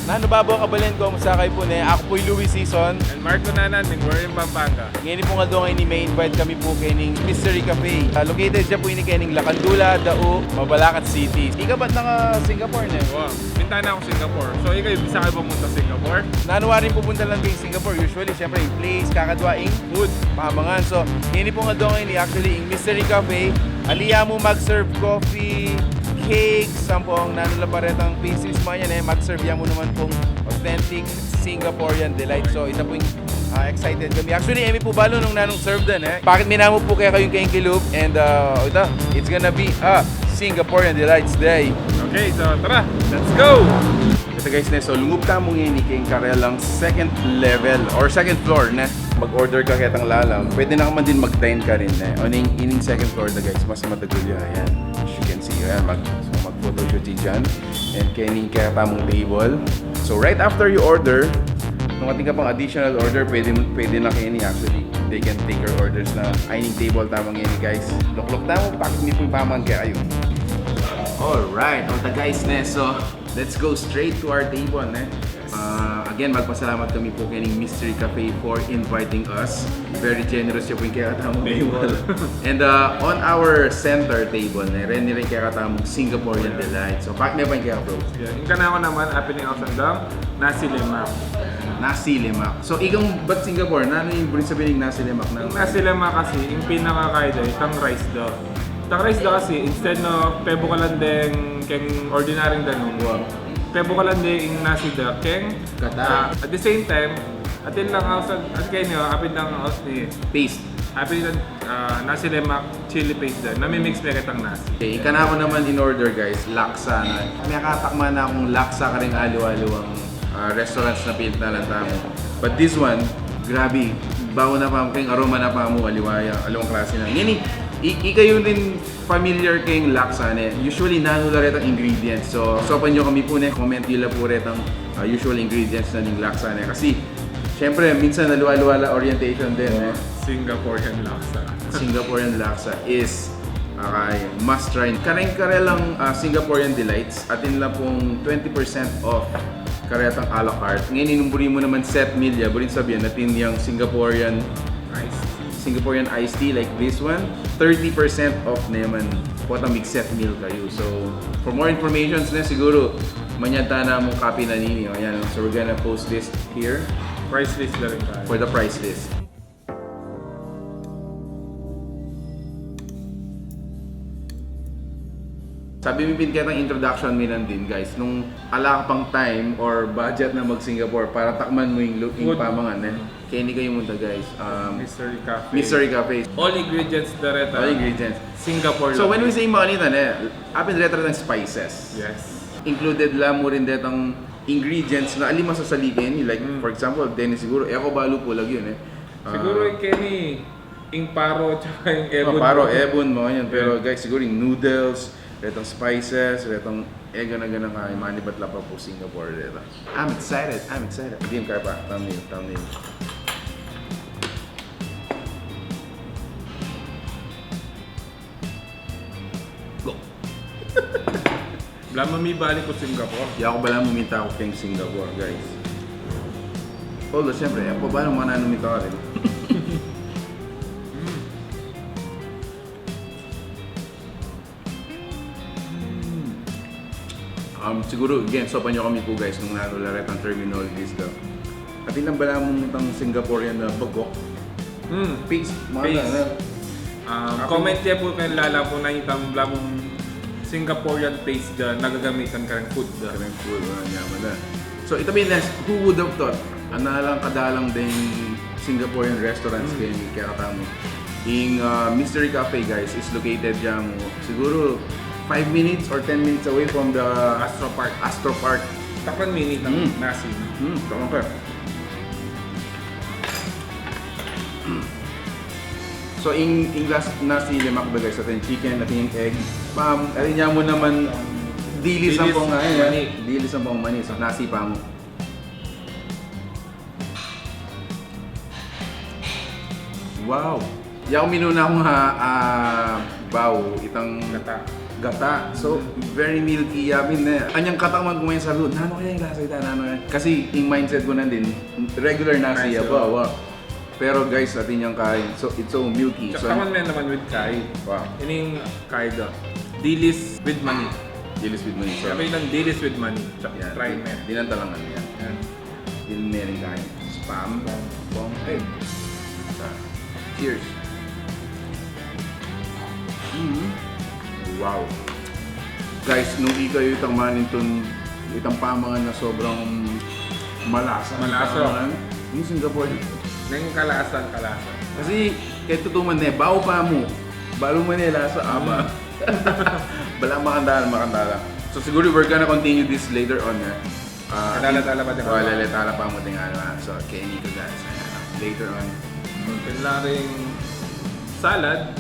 Nanubabo ang kabalin ko, musakay po na ako po'y Louis Season. And Marco Nanan, ng Warren Pampanga. Ngayon po nga doon ngayon may invite kami po kayo Mystery Cafe. Located dyan po ini kayo Lacandula, Dao, Mabalacat City. Ika ba't naka Singapore na? Wow, pinta na ako Singapore. So ikaw, bisa kayo pumunta Singapore? Nanuwa rin pupunta lang kayo Singapore. Usually, syempre, yung place, kakadwaing food, pahamangan. So, ngayon po nga doon ngayon actually yung Mystery Cafe. Aliya mo mag-serve coffee, cakes, sampong nanulaparetang pastries mo yan mag-serve yan mo naman pong authentic Singaporean delight. So ito po yung excited kami. Actually, Emi po balo nung nanong serve din Bakit minamo po kaya kayong Kiloop and ito, it's gonna be a Singaporean Delights Day. Okay, so tara, let's go! Ito guys so lungub ka mo ngayon ni karelang second level or second floor mag-order ka kitang lalam. Pwede na ka man din mag-dine ka rin on ining second floor guys, mas matagulyo ayan. As you can see, ayan, mag-photo shoot dyan. And kainin kaya tamong table. So right after you order, kung ating ka pang additional order, pwede na kainin actually. They can take your orders na ining table tamang ngayon guys. Loklok na mo, bakit hindi po yung pamang kaya kayo? Alright, guys so let's go straight to our table again, magpasalamat kami po kay Mystery Cafe for inviting us. Very generous siya po yung kaya katamong table. And on our center table, rin kaya katamong Singaporean Delight. So, bakit na ba yung kaya bro? Yeah, yung kanako naman, happening out sandang, nasi lemak. Nasi lemak. So, ikang ba't Singapore? Ano yung sabihin ng nasi lemak? Yung nasi lemak kasi, yung pinakakaida, itang rice daw. Itang rice daw kasi, instead no, pebo ka lang din keng ordinaryong danong. Wow. Pebo ka lang din yung nasi daw keng. At the same time, atin lang house at kayo nyo, apin lang house ni Paste. apin lang nasi lemak chili paste din. Nami-mix pa kitang nasi. Okay, ika na ako naman in order guys, laksa na. May katakma na akong laksa ka rin aliw-aliwang restaurants na pilit na lang tamo. But this one, grabe, bago na pa mo kayong aroma na pa mo, aliwaya, alawang klase na. Ngini, ikayo din familiar kayong laksa usually nanula rin ang ingredients. So, sopan nyo kami po comment nila po rin ang usual ingredients na ng laksa kasi syempre, minsan naluwa-luwala orientation din Singaporean laksa. Singaporean laksa is must try. Kareng-kare lang Singaporean Delights. Atin lang pong 20% off karetang a la carte. Ngayon, inumburi mo naman set meal. Burin sabihin natin yung Singaporean iced tea like this one. 30% off naman. Potang big set meal kayo. So, for more information, siguro manyata na mong copy na ninyo. Ayan, so we're gonna post this here. Price list na rin tayo. For the price list. Sabi mo din kaya ng introduction mo din guys, nung ala ka pang time or budget na mag-Singapore para takman mo yung pamangan kaya hindi kayo munta guys. Mystery Cafe. Mystery Cafe. All ingredients direct. All ingredients. Singapore. So when we say mga nito apin direct ng spices. Yes. Included lang mo rin dito ang ingredients na alima sa salikin. Like for example, Dennis siguro, ako balo po lang yun Siguro yung Kenny, yung paro tsaka yung ebon. Paro, ebon mo yan. Pero guys, siguro yung noodles, retong spices, retong ganang manibat lang pa po Singapore dito. I'm excited. Hindi yung kaya pa. Thumbnail. Go! Wala mamibalik ko Singapore. Di ako bala muminta ako kayong Singapore, guys. Although, syempre, ako ba naman nanumita ka rin? Siguro, again, sopan nyo kami po guys nung nanularet ang terminologies daw. At ilang bala mong itang Singaporean na bagok. Paste. Paste. Comment niya po kayo lala po na itang lamong Singaporean paste dyan, nagagamitan ka rin food dyan. Karang food, yaman na. So, ito may who would have thought? Lang kadalang din Singaporean restaurants kaya katamo. Yung Mystery Cafe guys is located dyan siguro 5 minutes or 10 minutes away from the Astro Park. Takpan minute ng nasi. Tama ka. So, yung nasi lemak ba guys, atin chicken, atin yung egg. Alin niya mo naman, dilis ang pong mani. Dilis ang pong mani. So, nasi pa mo. Wow! Yaw minuna akong bawo, itang Gata. gata. So, very milky, yummy na. Anyang katawan kumain sa road, nano kaya yung lasa ito, nano kaya? Kasi yung mindset ko na din, regular nasi Nice, ba, wow. Pero guys, atin yung kain. So, it's so milky. So, Tsaka man naman with Kai. wow. Yun yung Kai daw. Dilis with money. Dilis with money. So, Sabi ng dilis with money. Tsaka yan. try mo yan. Dinantalangan yan. Yan. Yun meron kain. Spam. Bong. Hey. Cheers. Wow. Guys, nung ikaw itang maninton, itang pamangan na sobrang malasa. Malasa. Pamangan. Yung Singapore. Nang kalasan. Kasi kahit totoo man bao pa mo. Balo man lasa aba. Bala makandala. So siguro we're gonna continue this later on. Kadala-tala pa din. Kadala-tala pa mo din ano. So Kenny ko guys. Later on. Yun lang rin salad.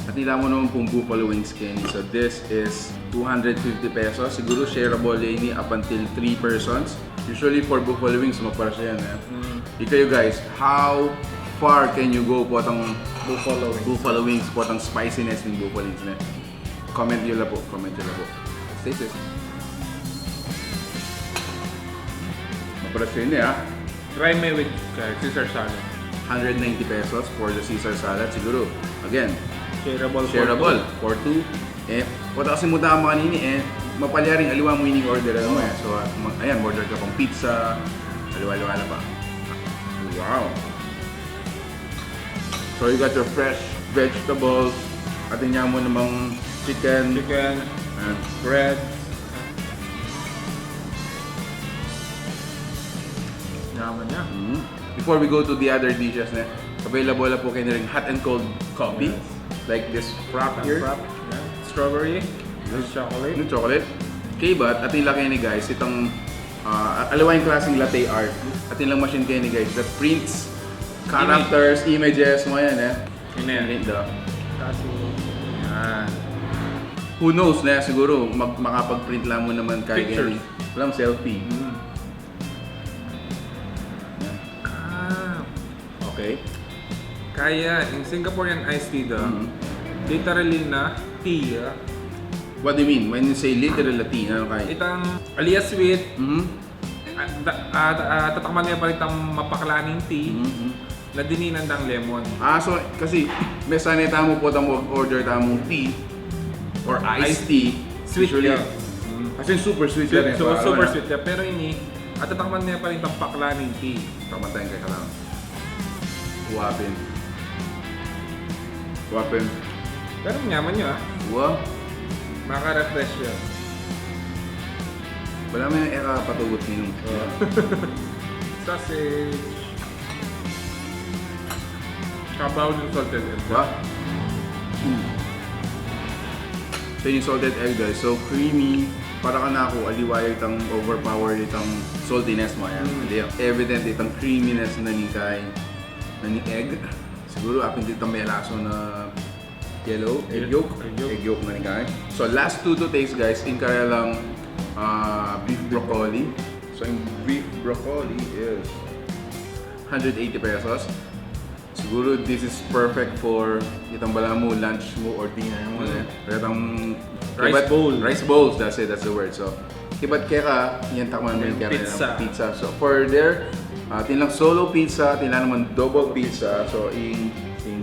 At nila mo naman pong buffalo wings, Kenny. So this is 250 pesos. Siguro shareable ini up until 3 persons. Usually for buffalo wings, magpara siya yan. Ikayo guys, how far can you go po itong buffalo wings po itong spiciness ng buffalo wings na? Comment nyo lang po. Stay safe. Magpara siya yun Try me with Caesar salad. 190 pesos for the Caesar salad. Siguro, again, Shareable. for two. Wala kasi mo tama kanini mapalyaring aliwa mo yung order mo So, ayan, order ka pang pizza, aliwa-aliwa na pa. Wow! So, you got your fresh vegetables, atin niya mo namang chicken, and bread. Yaman niya. Before we go to the other dishes, available na po kayo na rin hot and cold coffee. Yes. Like this frap here. Strawberry. With chocolate. Yung chocolate. Okay, but atin lang kayo ni guys, itong alawa yung klaseng latte art. Atin lang machine kayo ni guys that prints characters, images, mga yan Yun na yan. Print daw. Kaso, Yan. Who knows na siguro makapag-print lang mo naman kay Pictures. Gary. Walang selfie. Okay. Kaya, yung Singaporean iced tea daw, literally na tea. What do you mean? When you say literal tea, ano kayo? Itang alias sweet, Mhm. tatakman niya pa rin itang mapaklaning tea na dininan ng lemon. So kasi may sanay tamo po tamo order tamong tea or iced tea. Sweet Usually, yan. Kasi super sweet yan So, super sweet siya. Pero ini, tatakman niya pa rin itang paklaning tea. Tamatay ka lang. Wapin. Pero yaman niya, Wow. maka-refresh siya. Wala mo yung patugot minum. Sausage. Kabaw ng salted egg. Wow. So yung salted egg guys, so creamy. Para ka na ako, aliwaya itang overpower itang saltiness mo yan. Evident itang creaminess na ni egg. Siguro apin dito may laso na yellow, egg yolk. Egg yolk na ni Kai. So last two to taste guys, in kaya lang beef broccoli. So yung beef broccoli is 180 pesos. Siguro this is perfect for itang bala mo, lunch mo or dinner mo. Itang rice bowls, that's it, that's the word. So, kibat kaya yan takman mo yung pizza. So for there, tinlang solo pizza, tinlang naman double pizza. So in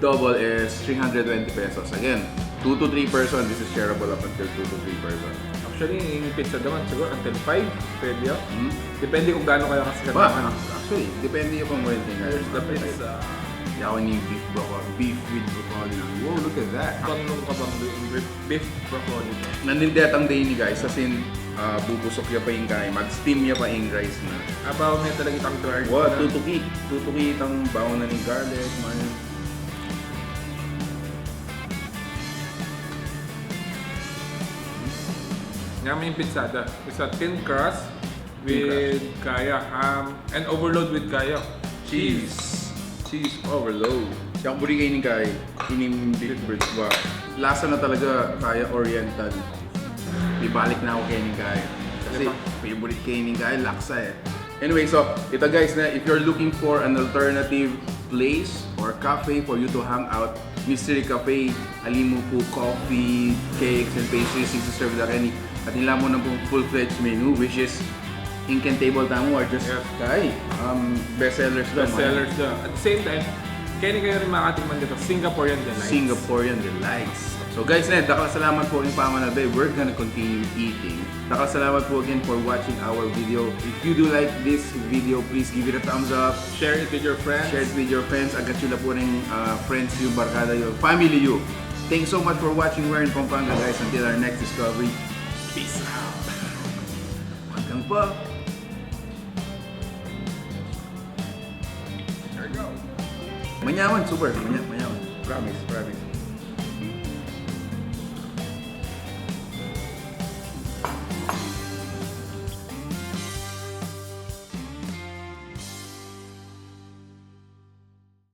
double is 320 pesos. Again, 2 to 3 person, this is shareable up until 2 to 3 person. Actually, yung pizza naman siguro until 5, pwede yun. Depende kung gaano kaya kasi naman. Actually, depende yung pang renting kayo. Here's the pizza. Yawan yung beef broccoli, beef with broccoli. Wow, look at that. Tanong ka bang beef broccoli? Nandindetang day ni guys, as in, bubusok niya pa yung kain, mag-steam niya pa yung rice na. Abaw niya talaga itang garlic. Wow, tutuki itang baon na ng garlic, man. Namin yung pizzada. It's a thin crust with kaya ham and overload with kaya. Cheese overload. Siyang buri kayo ni Kai, inim beef birds ba? Lasa na talaga kaya oriental. Ibalik na ako kayo ni Kai. Kasi favorite kayo ni Kai, laksa Anyway, so ito guys, na if you're looking for an alternative place or cafe for you to hang out, Mystery Cafe, alin mo po coffee, cakes, and pastries to serve the Kenny. At nila mo na po full-fledged menu, which is Incan Table Tamu or just Yes. kay bestsellers daw. Bestsellers doon. At the same time, kaya kayo rin makatingman dito, Singaporean Delights. Singaporean Delights. So guys, dakal salamat po yung pamanabay. We're gonna continue eating. Dakal salamat po again for watching our video. If you do like this video, please give it a thumbs up. Share it with your friends. Share it with your friends. Agad yun na po rin friends you, barkada you, family you. Thanks so much for watching. We're in Pampanga guys. Until our next discovery. Peace out. Hanggang pa. There you go. Manyaman, super. Manyaman. Promise, promise.